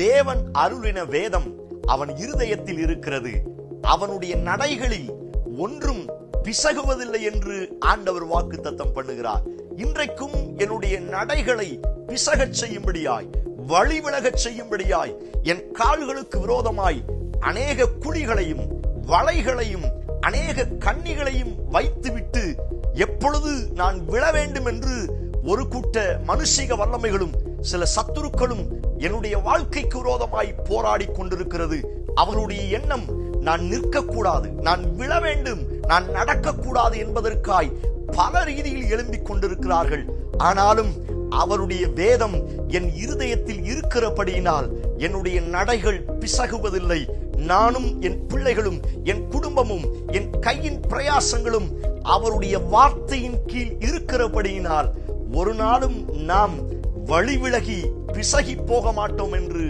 தேவன் அருளின வேதம் அவன் இருதயத்தில் இருக்கிறது. அவனுடைய நடைகளில் ஒன்றும் பிசகுவதில்லை என்று ஆண்டவர் வாக்குத்தத்தம் பண்ணுகிறார். இன்றைக்கும் என்னுடைய நடைகளை பிசகச் செய்யும்படியாய், வழிவிலகச் செய்யும்படியாய், என் கால்களுக்கு விரோதமாய் அநேக குழிகளையும் வளைகளையும் அநேக கண்ணிகளையும் வைத்துவிட்டு எப்பொழுது நான் விழ வேண்டும் என்று ஒரு கூட்ட மனுஷிக வல்லமைகளும் சில சத்துருக்களும் என்னுடைய வாழ்க்கைக்கு விரோதமாய் போராடி கொண்டிருக்கிறது. அவர்களுடைய எண்ணம் நான் நிற்கக்கூடாது, நான் விழ வேண்டும், நான் நடக்கக்கூடாது என்பதற்காய் பல ரீதியில் எழும்பிக் கொண்டிருக்கிறார்கள். ஆனாலும் அவருடைய வேதம் என் இருதயத்தில் இருக்கிறபடியினால் என்னுடைய நடைகள் பிசகுவதில்லை. நானும் என் பிள்ளைகளும் என் குடும்பமும் என் கையின் பிரயாசங்களும் அவருடைய வார்த்தையின் கீழ் இருக்கிறபடியினால் ஒரு நாளும் நாம் வழிவிலகி பிசகி போக மாட்டோம் என்று